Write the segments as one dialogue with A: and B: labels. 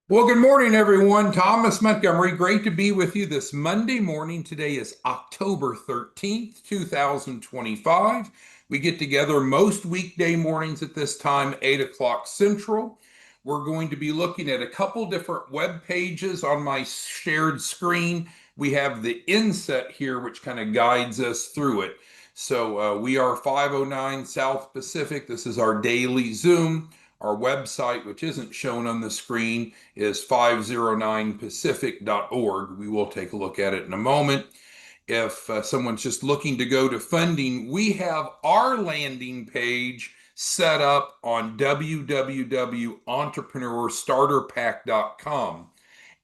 A: Well, good morning, everyone. Thomas Montgomery, great to be with you this Monday morning. Today is October 13th, 2025. We get together most weekday mornings at this time, 8 o'clock Central. We're going to be looking at a couple different web pages on my shared screen. We have the inset here, which kind of guides us through it. So we are 509 South Pacific. This is our daily Zoom. Our website, which isn't shown on the screen, is 509pacific.org. We will take a look at it in a moment. If someone's just looking to go to funding, we have our landing page set up on www.entrepreneurstarterpack.com.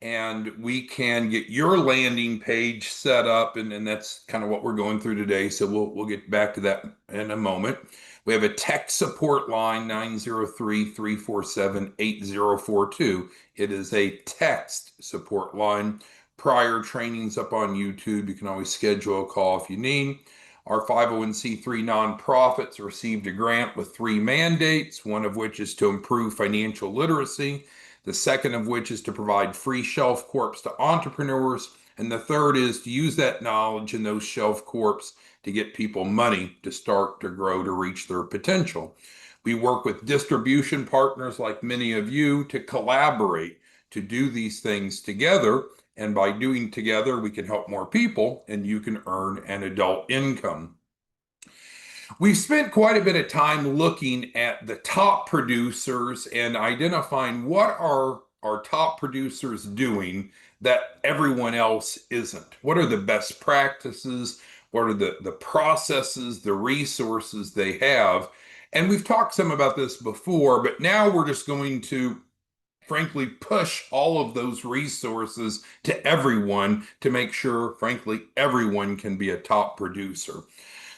A: And we can get your landing page set up, and that's kind of what we're going through today. So we'll get back to that in a moment. We have a tech support line, 903-347-8042. It is a text support line. Prior trainings up on YouTube. You can always schedule a call if you need. Our 501c3 nonprofits received a grant with three mandates, one of which is to improve financial literacy, the second of which is to provide free shelf corps to entrepreneurs, and the third is to use that knowledge in those shelf corps to get people money to start to grow to reach their potential. We work with distribution partners like many of you to collaborate to do these things together. And by doing together, we can help more people and you can earn an adult income. We've spent quite a bit of time looking at the top producers and identifying what are our top producers doing that everyone else isn't. What are the best practices? What are the processes, the resources they have? And we've talked some about this before, but now we're just going to frankly push all of those resources to everyone to make sure, frankly, everyone can be a top producer.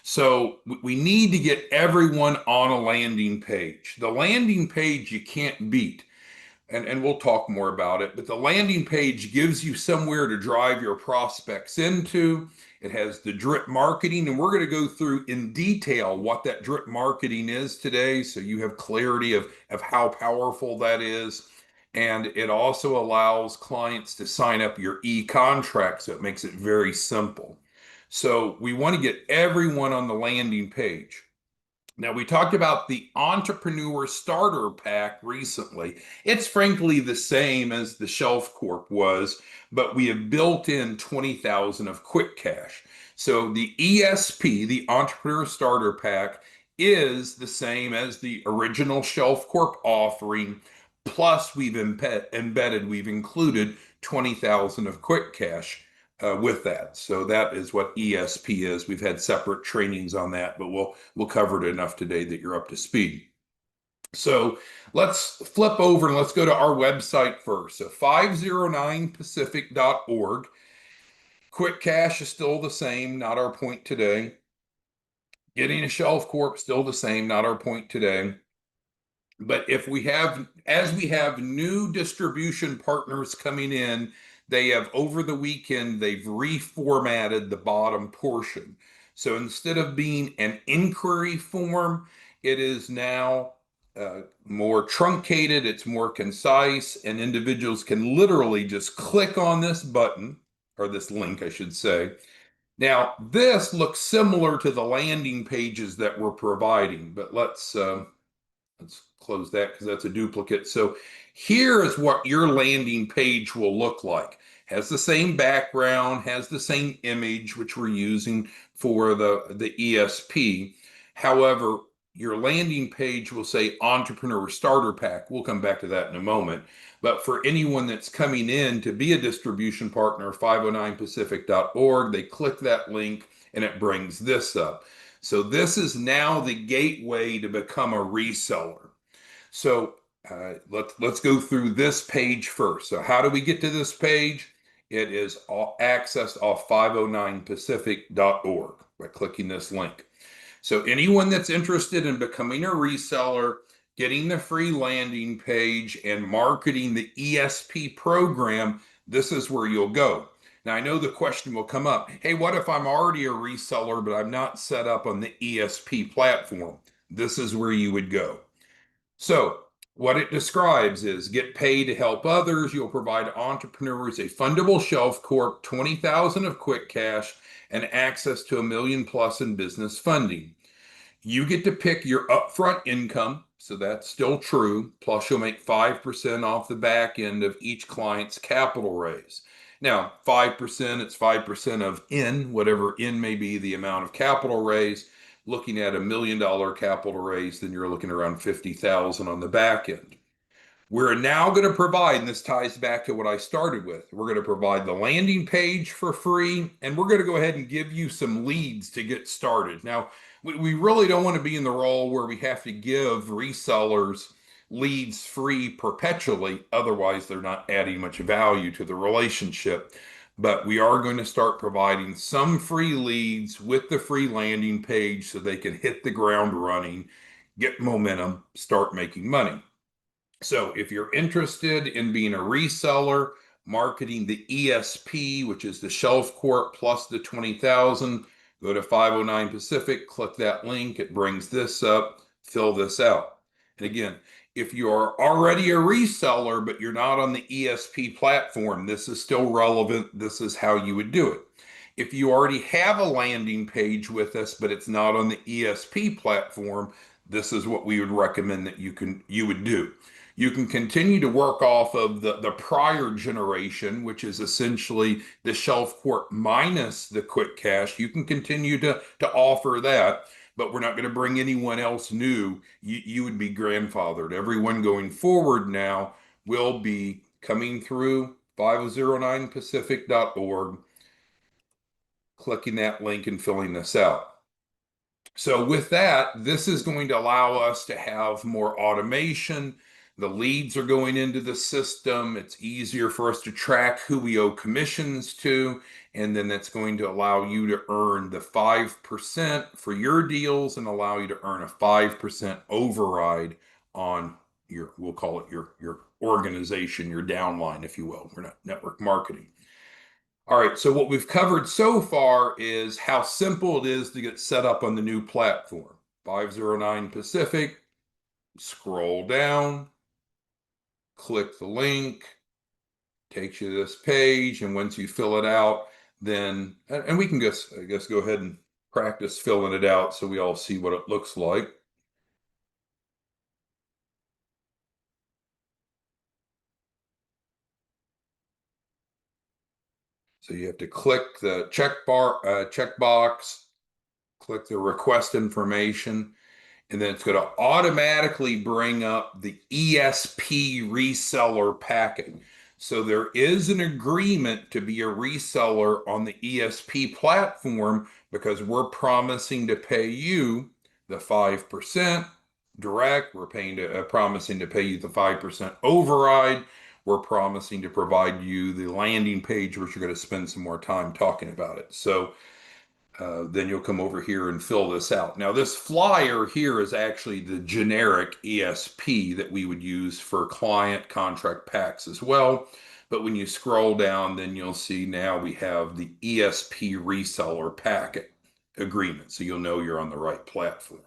A: So we need to get everyone on a landing page. The landing page you can't beat, and we'll talk more about it, but the landing page gives you somewhere to drive your prospects into. It has the drip marketing, and we're going to go through in detail what that drip marketing is today so you have clarity of how powerful that is. And it also allows clients to sign up your e-contract, so it makes it very simple. So we want to get everyone on the landing page. Now, we talked about the Entrepreneur Starter Pack recently. It's frankly the same as the Shelf Corp was, but we have built in 20,000 of quick cash. So the ESP, the Entrepreneur Starter Pack, is the same as the original Shelf Corp offering. Plus, we've we've included 20,000 of quick cash with that. So that is what ESP is. We've had separate trainings on that, but we'll cover it enough today that you're up to speed. So let's flip over and let's go to our website first. So 509pacific.org. Quick cash is still the same, not our point today. Getting a shelf corp still the same, not our point today. But if we have, as we have new distribution partners coming in, they have over the weekend, they've reformatted the bottom portion. So instead of being an inquiry form, it is now more truncated, it's more concise, and individuals can literally just click on this button, or this link, I should say. Now, this looks similar to the landing pages that we're providing, but let's close that because that's a duplicate. So here is what your landing page will look like. Has the same background, has the same image, which we're using for the ESP. However, your landing page will say Entrepreneur Starter Pack. We'll come back to that in a moment. But for anyone that's coming in to be a distribution partner, 509pacific.org, they click that link and it brings this up. So this is now the gateway to become a reseller. So let's go through this page first. So how do we get to this page? It is accessed off 509pacific.org by clicking this link. So anyone that's interested in becoming a reseller, getting the free landing page, and marketing the ESP program, this is where you'll go. Now, I know the question will come up, hey, what if I'm already a reseller, but I'm not set up on the ESP platform? This is where you would go. So What it describes is get paid to help others. You'll provide entrepreneurs a fundable shelf corp, 20,000 of quick cash, and access to 1 million plus in business funding. You get to pick your upfront income, so that's still true. Plus, you'll make 5% off the back end of each client's capital raise. Now, 5%, it's 5% of N, whatever N may be the amount of capital raise. Looking at $1 million capital raise, then you're looking around 50,000 on the back end. We're now going to provide, and this ties back to what I started with, we're going to provide the landing page for free, and we're going to go ahead and give you some leads to get started. Now, we really don't want to be in the role where we have to give resellers leads free perpetually. Otherwise, they're not adding much value to the relationship. But we are going to start providing some free leads with the free landing page so they can hit the ground running, get momentum, start making money. So if you're interested in being a reseller, marketing the ESP, which is the shelf corp plus the 20,000, go to 509 Pacific, click that link. It brings this up, fill this out. And again, if you are already a reseller, but you're not on the ESP platform, this is still relevant. This is how you would do it. If you already have a landing page with us, but it's not on the ESP platform, this is what we would recommend that you would do. You can continue to work off of the prior generation, which is essentially the shelf corp minus the quick cash. You can continue to offer that, but we're not going to bring anyone else new. You would be grandfathered. Everyone going forward now will be coming through 509pacific.org, clicking that link and filling this out. So with that, this is going to allow us to have more automation. The leads are going into the system. It's easier for us to track who we owe commissions to. And then that's going to allow you to earn the 5% for your deals and allow you to earn a 5% override on we'll call it your organization, your downline, if you will. We're not network marketing. All right, so what we've covered so far is how simple it is to get set up on the new platform. 509 Pacific, scroll down, click the link, takes you to this page, and once you fill it out, then, and we can I guess go ahead and practice filling it out so we all see what it looks like. So you have to click the checkbox, click the request information, and then it's going to automatically bring up the ESP reseller packet. So there is an agreement to be a reseller on the ESP platform because we're promising to pay you the 5% direct. We're promising to pay you the 5% override. We're promising to provide you the landing page, which you're going to spend some more time talking about it. So then you'll come over here and fill this out. Now, this flyer here is actually the generic ESP that we would use for client contract packs as well. But when you scroll down, then you'll see now we have the ESP reseller packet agreement. So you'll know you're on the right platform.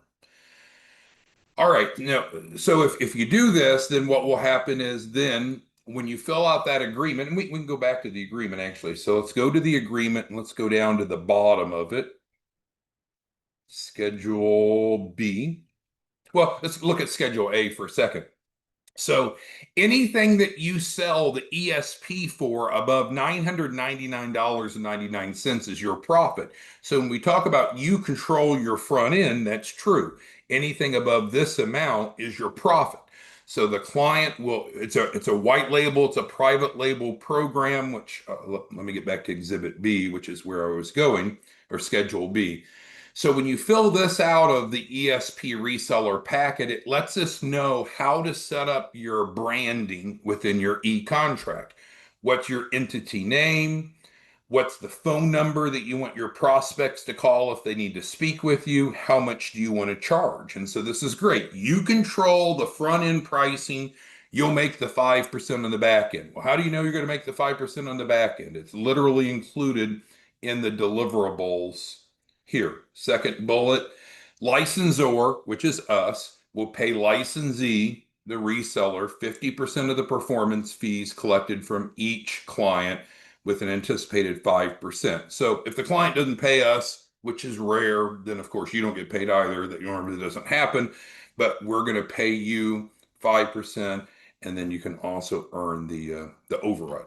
A: All right. Now, so if you do this, then what will happen is then when you fill out that agreement, and we can go back to the agreement actually. So let's go to the agreement and let's go down to the bottom of it. Schedule B. Well, let's look at Schedule A for a second. So anything that you sell the ESP for above $999.99 is your profit. So when we talk about you control your front end, that's true. Anything above this amount is your profit. So the client will, it's a white label, it's a private label program, which let me get back to Exhibit B, which is where I was going, or Schedule B. So when you fill this out of the ESP reseller packet, it lets us know how to set up your branding within your e-contract. What's your entity name? What's the phone number that you want your prospects to call if they need to speak with you? How much do you want to charge? And so this is great. You control the front end pricing. You'll make the 5% on the back end. Well, how do you know you're going to make the 5% on the back end? It's literally included in the deliverables here. Second bullet, licensor, which is us, will pay licensee the reseller 50% of the performance fees collected from each client with an anticipated 5%. So if the client doesn't pay us, which is rare, then of course you don't get paid either. That normally doesn't happen, but we're going to pay you 5%, and then you can also earn the override.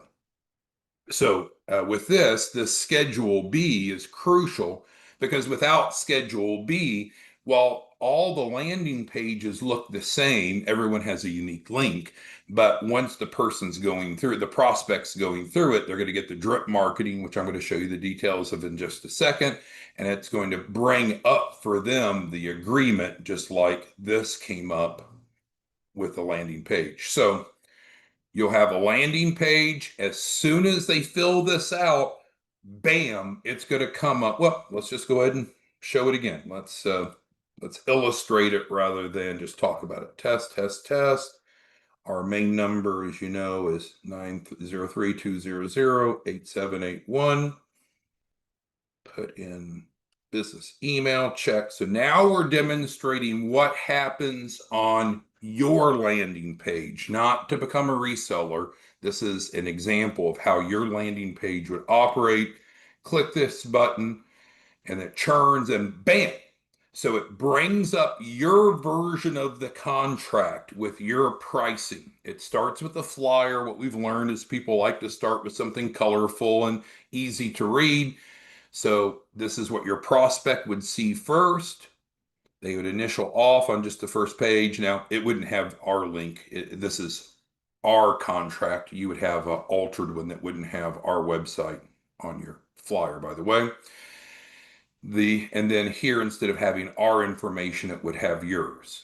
A: So with this Schedule B is crucial because without Schedule B, while all the landing pages look the same, everyone has a unique link. But once the person's going through, the prospect's going through it, they're going to get the drip marketing, which I'm going to show you the details of in just a second. And it's going to bring up for them the agreement, just like this came up with the landing page. So you'll have a landing page. As soon as they fill this out, bam, it's going to come up. Well, let's just go ahead and show it again. Let's illustrate it rather than just talk about it. Test, test, test. Our main number, as you know, is 903-200-8781. Put in business email, check. So now we're demonstrating what happens on your landing page, not to become a reseller. This is an example of how your landing page would operate. Click this button and it churns and bam. So it brings up your version of the contract with your pricing. It starts with a flyer. What we've learned is people like to start with something colorful and easy to read. So this is what your prospect would see first. They would initial off on just the first page. Now, it wouldn't have our link. This is our contract. You would have an altered one that wouldn't have our website on your flyer, by the way. And then here, instead of having our information, it would have yours.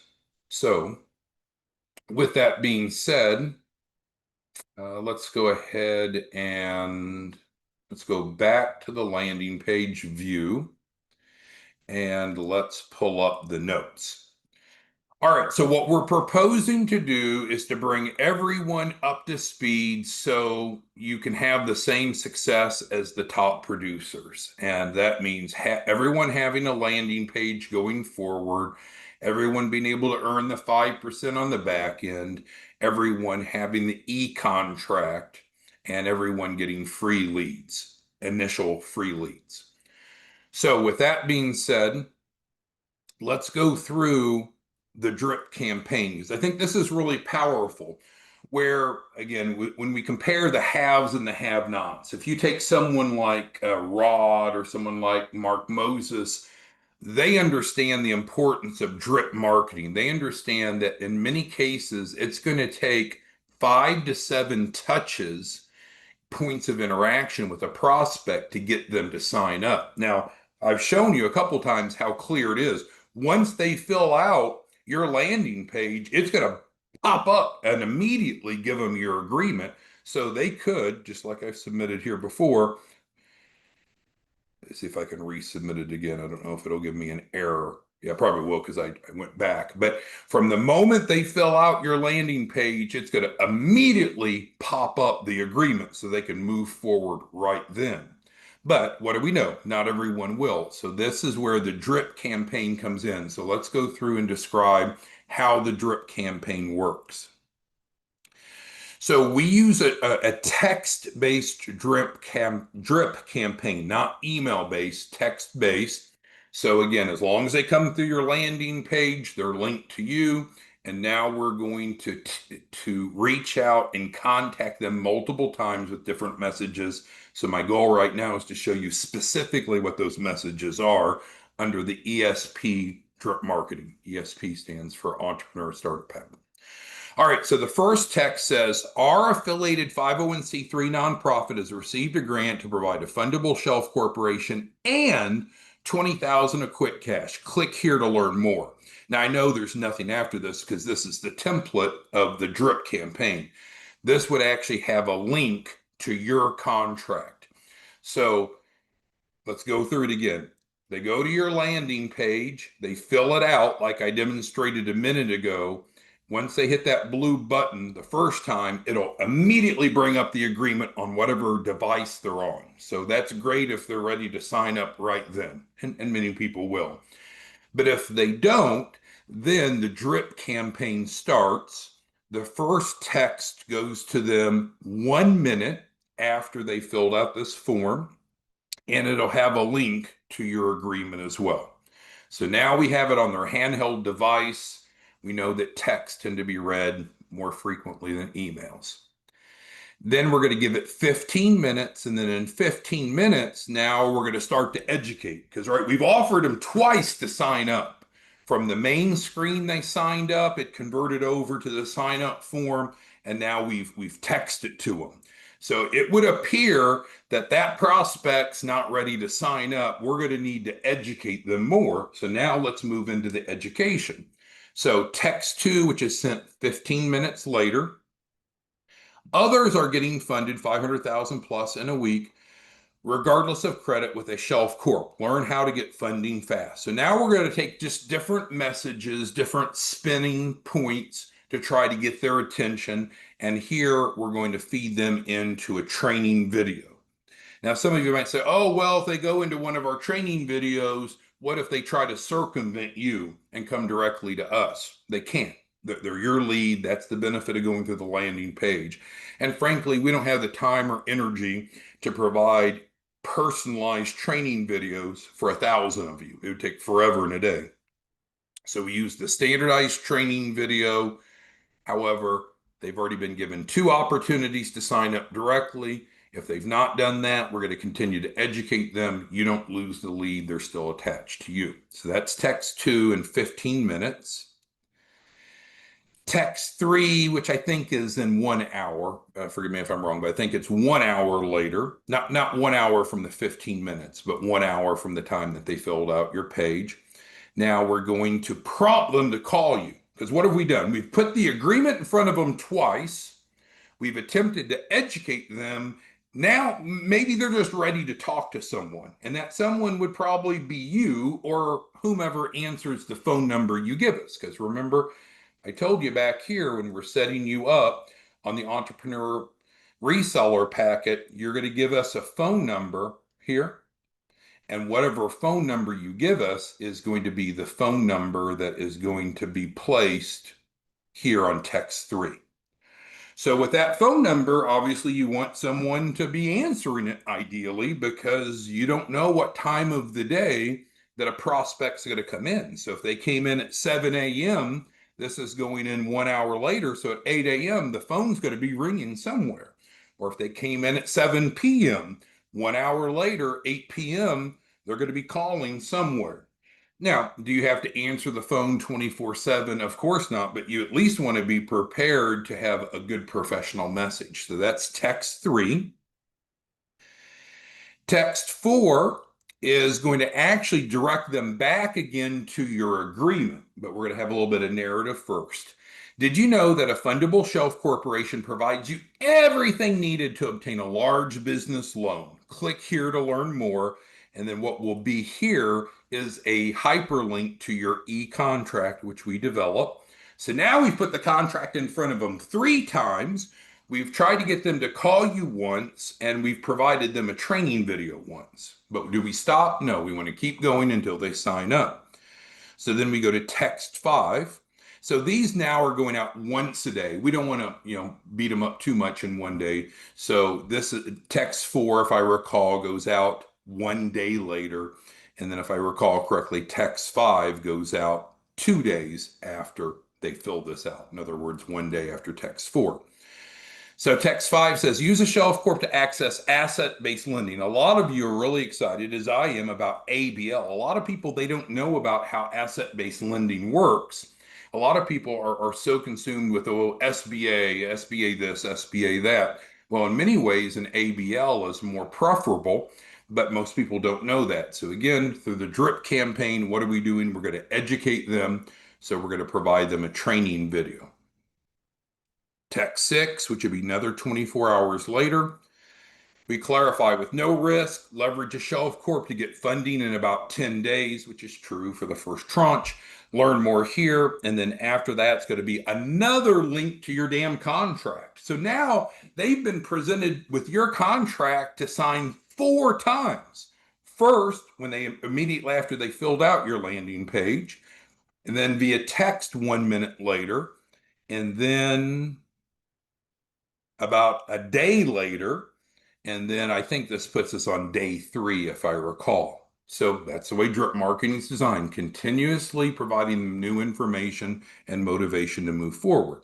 A: So with that being said, let's go ahead and let's go back to the landing page view and let's pull up the notes. All right, so what we're proposing to do is to bring everyone up to speed so you can have the same success as the top producers. And that means everyone having a landing page going forward, everyone being able to earn the 5% on the back end, everyone having the e-contract, and everyone getting free leads, initial free leads. So with that being said, let's go through the drip campaigns. I think this is really powerful where, again, when we compare the haves and the have-nots, if you take someone like Rod or someone like Mark Moses, they understand the importance of drip marketing. They understand that in many cases, it's going to take 5 to 7 touches, points of interaction with a prospect to get them to sign up. Now, I've shown you a couple times how clear it is. Once they fill out your landing page, it's going to pop up and immediately give them your agreement. So they could, just like I've submitted here before, let's see if I can resubmit it again. I don't know if it'll give me an error. Yeah, probably will because I went back. But from the moment they fill out your landing page, it's going to immediately pop up the agreement so they can move forward right then. But what do we know? Not everyone will. So this is where the drip campaign comes in. So let's go through and describe how the drip campaign works. So we use a text-based drip campaign, not email-based, text-based. So again, as long as they come through your landing page, they're linked to you. And now we're going to reach out and contact them multiple times with different messages. So my goal right now is to show you specifically what those messages are under the ESP drip marketing. ESP stands for Entrepreneur Startup Pack. All right, so the first text says, our affiliated 501c3 nonprofit has received a grant to provide a fundable shelf corporation and 20,000 of quick cash. Click here to learn more. Now, I know there's nothing after this because this is the template of the drip campaign. This would actually have a link to your contract. So let's go through it again. They go to your landing page, they fill it out like I demonstrated a minute ago. Once they hit that blue button the first time, it'll immediately bring up the agreement on whatever device they're on. So that's great if they're ready to sign up right then, and many people will. But if they don't, then the drip campaign starts. The first text goes to them 1 minute after they filled out this form, and it'll have a link to your agreement as well. So now we have it on their handheld device. We know that texts tend to be read more frequently than emails. Then we're going to give it 15 minutes. And then in 15 minutes, now we're going to start to educate. Because, right, we've offered them twice to sign up. From the main screen they signed up, it converted over to the sign up form, and now we've texted to them. So it would appear that that prospect's not ready to sign up. We're going to need to educate them more. So now let's move into the education. So text 2, which is sent 15 minutes later. Others are getting funded 500,000 plus in a week, regardless of credit, with a shelf corp. Learn how to get funding fast. So now we're going to take just different messages, different spinning points to try to get their attention. And here we're going to feed them into a training video. Now, some of you might say, oh, well, if they go into one of our training videos, what if they try to circumvent you and come directly to us? They can't. They're your lead. That's the benefit of going through the landing page. And frankly, we don't have the time or energy to provide personalized training videos for 1,000 of you. It would take forever and a day. So we use the standardized training video. However, they've already been given 2 opportunities to sign up directly. If they've not done that, we're going to continue to educate them. You don't lose the lead. They're still attached to you. So that's text 2 in 15 minutes. Text 3, which I think is in 1 hour. Forgive me if I'm wrong, but I think it's 1 hour later. Not 1 hour from the 15 minutes, but 1 hour from the time that they filled out your page. Now we're going to prompt them to call you. Because what have we done? We've put the agreement in front of them twice. We've attempted to educate them. Now, maybe they're just ready to talk to someone, and that someone would probably be you or whomever answers the phone number you give us. Because remember, I told you back here when we're setting you up on the Entrepreneur Reseller Packet, you're going to give us a phone number here. And whatever phone number you give us is going to be the phone number that is going to be placed here on text 3. So with that phone number, obviously you want someone to be answering it ideally, because you don't know what time of the day that a prospect's going to come in. So if they came in at 7 a.m., this is going in 1 hour later. So at 8 a.m., the phone's going to be ringing somewhere. Or if they came in at 7 p.m., 1 hour later, 8 p.m., they're going to be calling somewhere. Now, do you have to answer the phone 24/7? Of course not, but you at least want to be prepared to have a good professional message. So that's text 3. Text 4 is going to actually direct them back again to your agreement, but we're going to have a little bit of narrative first. Did you know that a fundable shelf corporation provides you everything needed to obtain a large business loan? Click here to learn more. And then what will be here is a hyperlink to your e-contract, which we develop. So now we've put the contract in front of them 3 times. We've tried to get them to call you once, and we've provided them a training video once. But do we stop? No, we want to keep going until they sign up. So then we go to text 5. So these now are going out once a day. We don't want to, beat them up too much in one day. So this text 4, if I recall, goes out 1 day later. And then if I recall correctly, text 5 goes out 2 days after they fill this out. In other words, 1 day after text 4. So text 5 says, use a shelf corp to access asset-based lending. A lot of you are really excited, as I am, about ABL. A lot of people, they don't know about how asset-based lending works. A lot of people are so consumed with, SBA, SBA this, SBA that. Well, in many ways, an ABL is more preferable, but most people don't know that. So again, through the DRIP campaign, what are we doing? We're going to educate them. So we're going to provide them a training video. Text 6, which would be another 24 hours later. We clarify, with no risk, leverage a shelf corp to get funding in about 10 days, which is true for the first tranche. Learn more here. And then after that, it's going to be another link to your damn contract. So now they've been presented with your contract to sign 4 times. First, when they immediately after they filled out your landing page, and then via text 1 minute later, And then about a day later, and then I think this puts us on day 3, if I recall. So that's the way drip marketing is designed, continuously providing them new information and motivation to move forward.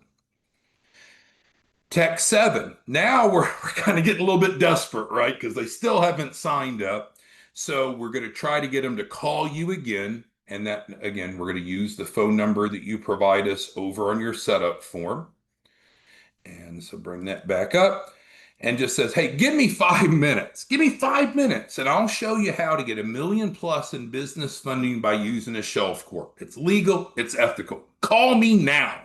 A: Tech 7. Now we're kind of getting a little bit desperate, right? Because they still haven't signed up. So we're going to try to get them to call you again. And that, again, we're going to use the phone number that you provide us over on your setup form. And so bring that back up and just says, hey, give me 5 minutes. Give me 5 minutes, and I'll show you how to get $1 million plus in business funding by using a shelf corp. It's legal, it's ethical. Call me now.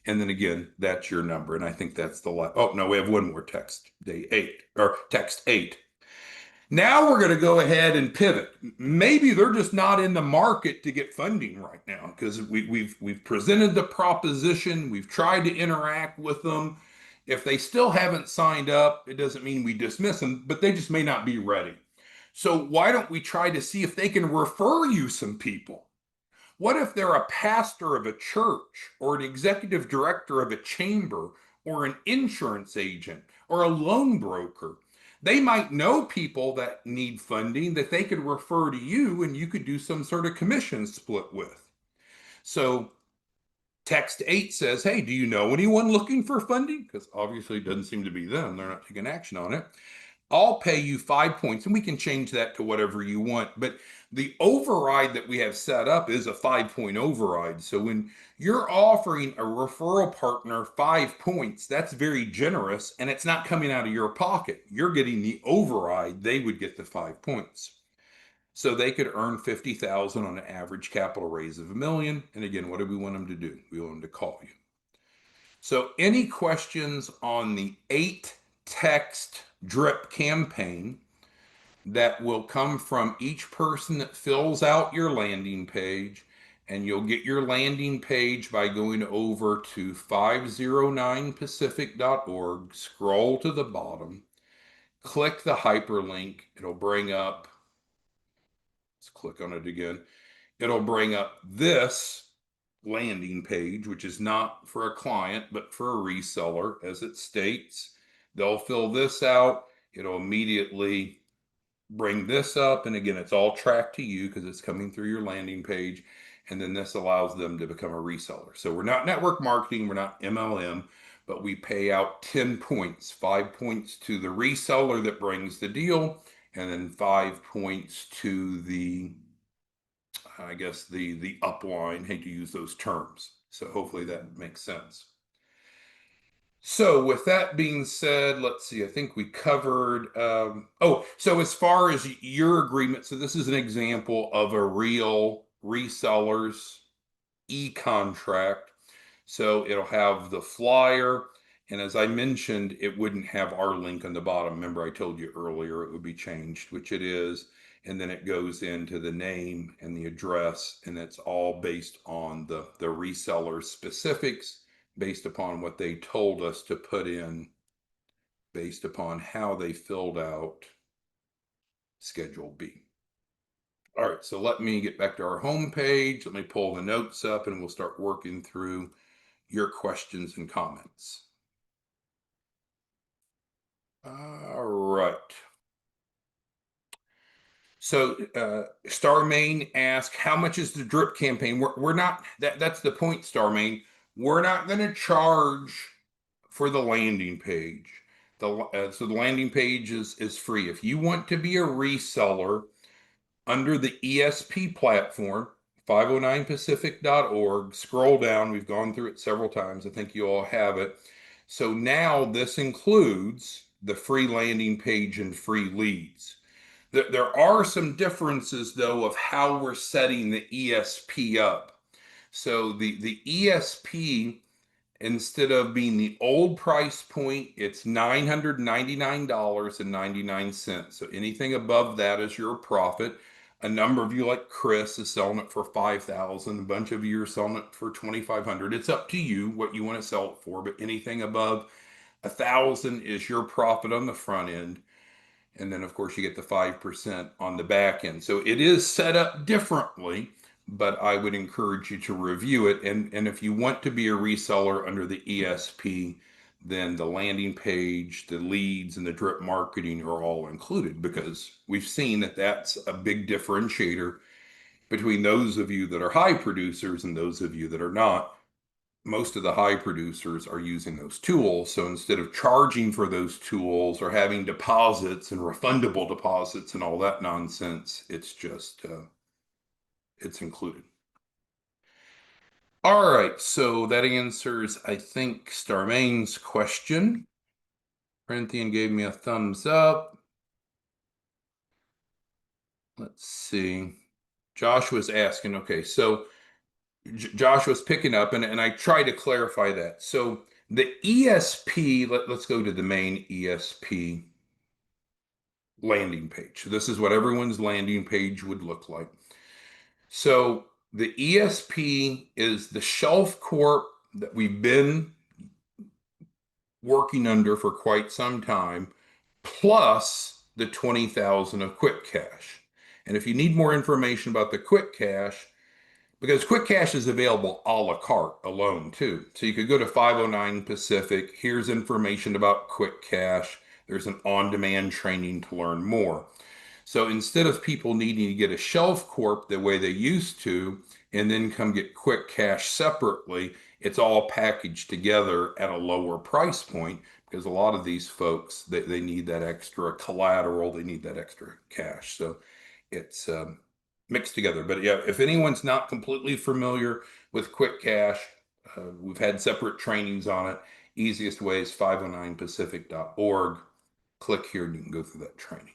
A: And then again, that's your number. And I think that's the last. Oh, no, we have one more text, day 8, or text 8. Now we're going to go ahead and pivot. Maybe they're just not in the market to get funding right now because we've presented the proposition, we've tried to interact with them. If they still haven't signed up, it doesn't mean we dismiss them, but they just may not be ready. So why don't we try to see if they can refer you some people? What if they're a pastor of a church or an executive director of a chamber or an insurance agent or a loan broker? They might know people that need funding that they could refer to you and you could do some sort of commission split with. So text 8 says, hey, do you know anyone looking for funding? Because obviously it doesn't seem to be them. They're not taking action on it. I'll pay you 5 points, and we can change that to whatever you want. But the override that we have set up is a 5-point override. So when you're offering a referral partner 5 points, that's very generous, and it's not coming out of your pocket. You're getting the override. They would get the 5 points. So they could earn 50,000 on an average capital raise of $1 million. And again, what do we want them to do? We want them to call you. So any questions on the 8 text drip campaign that will come from each person that fills out your landing page? And you'll get your landing page by going over to 509pacific.org, scroll to the bottom, click the hyperlink. It'll bring up, let's click on it again. It'll bring up this landing page, which is not for a client, but for a reseller, as it states. They'll fill this out. It'll immediately bring this up. And again, it's all tracked to you because it's coming through your landing page. And then this allows them to become a reseller. So we're not network marketing, we're not MLM, but we pay out 10 points, 5 points to the reseller that brings the deal, and then 5 points to the, I guess, the upline. Hate to use those terms. So hopefully that makes sense. So with that being said, let's see, I think we covered, so as far as your agreement, so this is an example of a real reseller's e-contract. So it'll have the flyer, and as I mentioned, it wouldn't have our link on the bottom. Remember, I told you earlier it would be changed, which it is, and then it goes into the name and the address, and it's all based on the reseller's specifics, based upon what they told us to put in, based upon how they filled out Schedule B. All right, so let me get back to our home page. Let me pull the notes up and we'll start working through your questions and comments. All right. So Starmain asked, how much is the drip campaign? We're not, that's the point, Starmain. We're not going to charge for the landing page. So the landing page is free. If you want to be a reseller under the ESP platform, 509pacific.org, scroll down. We've gone through it several times. I think you all have it. So now this includes the free landing page and free leads. There are some differences, though, of how we're setting the ESP up. So the ESP, instead of being the old price point, it's $999.99. So anything above that is your profit. A number of you, like Chris, is selling it for $5,000. A bunch of you are selling it for $2,500. It's up to you what you want to sell it for, but anything above $1,000 is your profit on the front end. And then, of course, you get the 5% on the back end. So it is set up differently, but I would encourage you to review it. And if you want to be a reseller under the ESP, then the landing page, the leads, and the drip marketing are all included, because we've seen that that's a big differentiator between those of you that are high producers and those of you that are not. Most of the high producers are using those tools. So instead of charging for those tools or having deposits and refundable deposits and all that nonsense, it's just it's included. All right, so that answers, I think, Starmain's question. Corinthian gave me a thumbs up. Let's see. Josh was asking, okay, so Josh was picking up, and I tried to clarify that. So the ESP, let's go to the main ESP landing page. So this is what everyone's landing page would look like. So the ESP is the shelf corp that we've been working under for quite some time, plus the 20,000 of quick cash. And if you need more information about the quick cash, because quick cash is available a la carte alone too. So you could go to 509 Pacific. Here's information about quick cash. There's an on-demand training to learn more. So instead of people needing to get a shelf corp the way they used to, and then come get quick cash separately, it's all packaged together at a lower price point, because a lot of these folks, they need that extra collateral, they need that extra cash. So it's mixed together. But yeah, if anyone's not completely familiar with quick cash, we've had separate trainings on it. Easiest way is 509pacific.org. Click here and you can go through that training.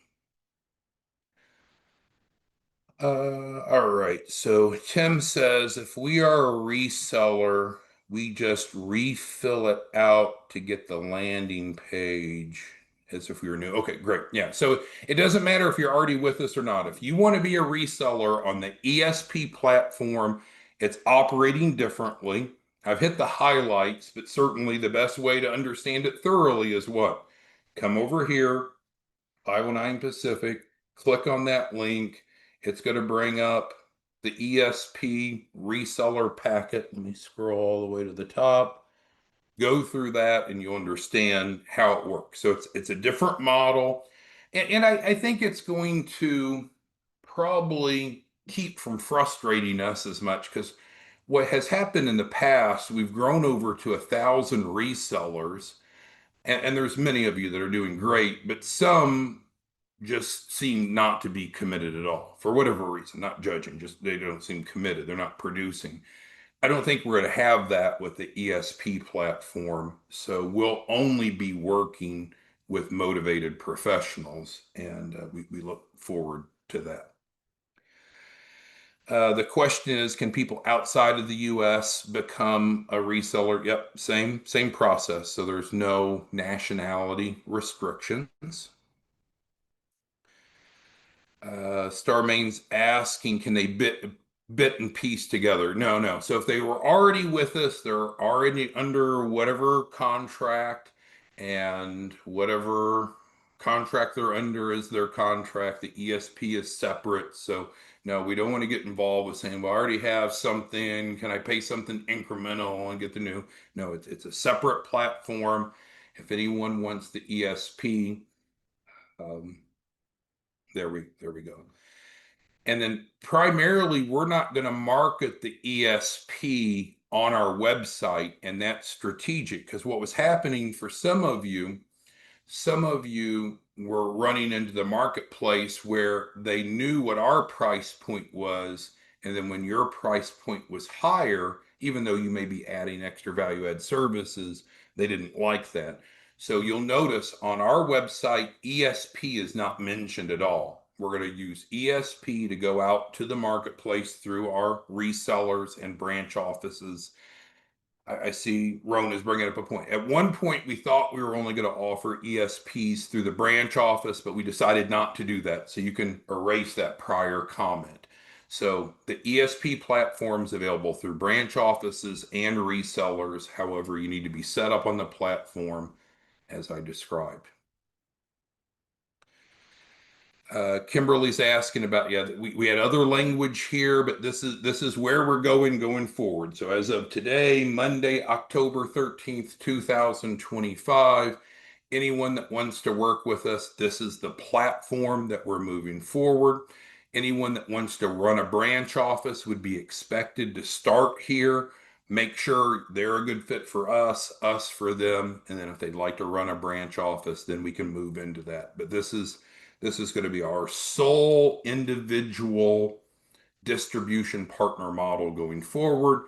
A: All right. So Tim says if we are a reseller, we just refill it out to get the landing page as if we were new. Okay, great. Yeah. So it doesn't matter if you're already with us or not. If you want to be a reseller on the ESP platform, it's operating differently. I've hit the highlights, but certainly the best way to understand it thoroughly is what? Come over here, 509 Pacific, click on that link. It's going to bring up the ESP reseller packet. Let me scroll all the way to the top. Go through that and you'll understand how it works. So it's a different model. And I think it's going to probably keep from frustrating us as much, because what has happened in the past, we've grown over to 1,000 resellers, and there's many of you that are doing great, but some just seem not to be committed at all for whatever reason, not judging, just they don't seem committed. They're not producing. I don't think we're going to have that with the ESP platform. So we'll only be working with motivated professionals, and we look forward to that. The question is, can people outside of the US become a reseller? Yep, same process. So there's no nationality restrictions. Starmain's asking, can they bit and piece together? No. So if they were already with us, they're already under whatever contract, and whatever contract they're under is their contract. The ESP is separate. So no, we don't want to get involved with saying, well, I already have something. Can I pay something incremental and get the new? No, it's a separate platform. If anyone wants the ESP, there we go. And then primarily, we're not going to market the ESP on our website, and that's strategic, because what was happening for some of you were running into the marketplace where they knew what our price point was, and then when your price point was higher, even though you may be adding extra value add services, they didn't like that. So you'll notice on our website, ESP is not mentioned at all. We're going to use ESP to go out to the marketplace through our resellers and branch offices. I see Ron is bringing up a point. At one point, we thought we were only going to offer ESPs through the branch office, but we decided not to do that. So you can erase that prior comment. So the ESP platform is available through branch offices and resellers. However, you need to be set up on the platform as I described. Kimberly's asking about, yeah, we had other language here, but this is where we're going forward. So as of today, Monday, October 13th, 2025, anyone that wants to work with us, this is the platform that we're moving forward. Anyone that wants to run a branch office would be expected to start here. Make sure they're a good fit for us for them, and then if they'd like to run a branch office, then we can move into that. But this is going to be our sole individual distribution partner model going forward.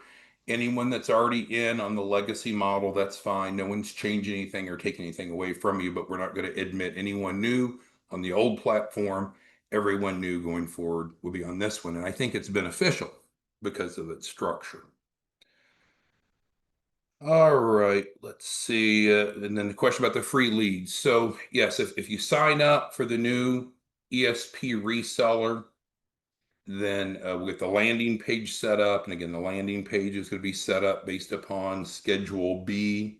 A: Anyone that's already in on the legacy model, that's fine. No one's changing anything or taking anything away from you, but we're not going to admit anyone new on the old platform. Everyone new going forward will be on this one. And I think it's beneficial because of its structure. All right, let's see. And then the question about the free leads. So, yes, if you sign up for the new ESP reseller, then we'll get the landing page set up. And again, the landing page is going to be set up based upon Schedule B,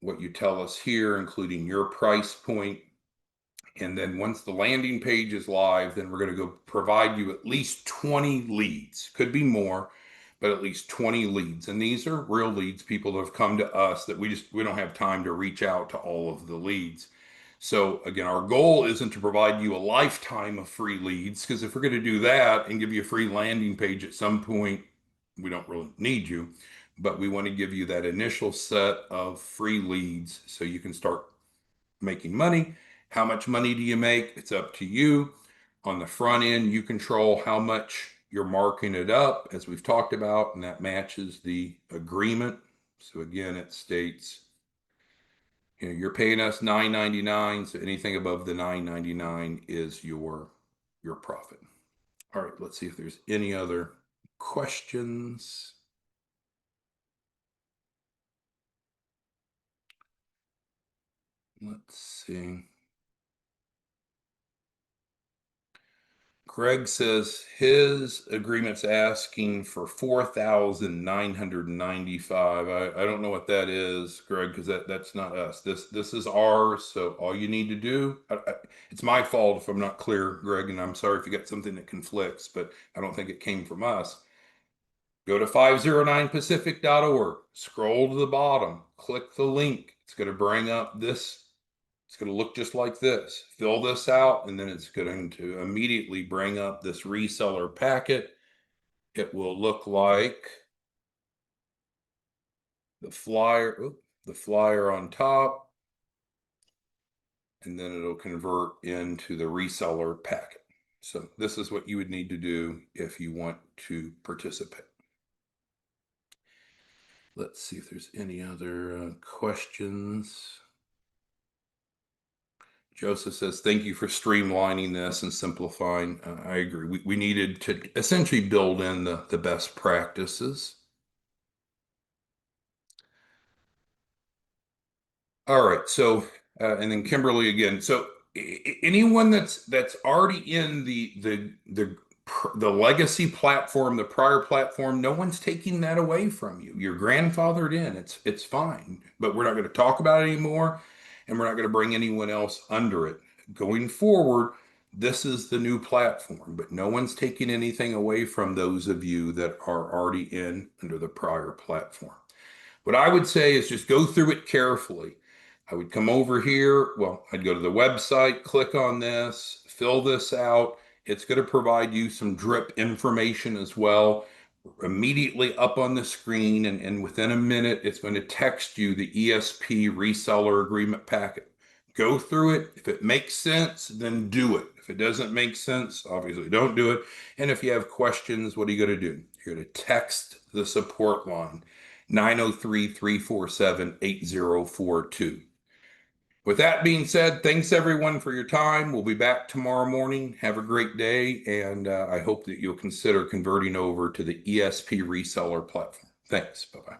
A: what you tell us here, including your price point. And then once the landing page is live, then we're going to go provide you at least 20 leads. Could be more, but at least 20 leads. And these are real leads, people that have come to us that we don't have time to reach out to all of the leads. So again, our goal isn't to provide you a lifetime of free leads, because if we're going to do that and give you a free landing page at some point, we don't really need you. But we want to give you that initial set of free leads so you can start making money. How much money do you make? It's up to you. On the front end, you control how much you're marking it up, as we've talked about, and that matches the agreement. So again, it states, you're paying us $9.99, so anything above the $9.99 is your profit. All right, let's see if there's any other questions. Let's see. Greg says his agreement's asking for 4,995. I don't know what that is, Greg, because that's not us. This is ours. So all you need to do, it's my fault if I'm not clear, Greg, and I'm sorry if you got something that conflicts, but I don't think it came from us. Go to 509pacific.org, scroll to the bottom, click the link. It's going to bring up this. It's going to look just like this. Fill this out, and then it's going to immediately bring up this reseller packet. It will look like the flyer, the flyer on top, and then it'll convert into the reseller packet. So this is what you would need to do if you want to participate. Let's see if there's any other questions. Joseph says, thank you for streamlining this and simplifying. I agree. We needed to essentially build in the best practices. All right. So, and then Kimberly again. So anyone that's already in the legacy platform, the prior platform, no one's taking that away from you. You're grandfathered in. It's fine. But we're not going to talk about it anymore, and we're not going to bring anyone else under it. Going forward, this is the new platform, but no one's taking anything away from those of you that are already in under the prior platform. What I would say is just go through it carefully. I would come over here. Well, I'd go to the website, click on this, fill this out. It's going to provide you some drip information as well, immediately up on the screen. And within a minute, it's going to text you the ESP reseller agreement packet. Go through it. If it makes sense, then do it. If it doesn't make sense, obviously don't do it. And if you have questions, what are you going to do? You're going to text the support line, 903-347-8042. With that being said, thanks everyone for your time. We'll be back tomorrow morning. Have a great day, and I hope that you'll consider converting over to the ESP reseller platform. Thanks. Bye-bye.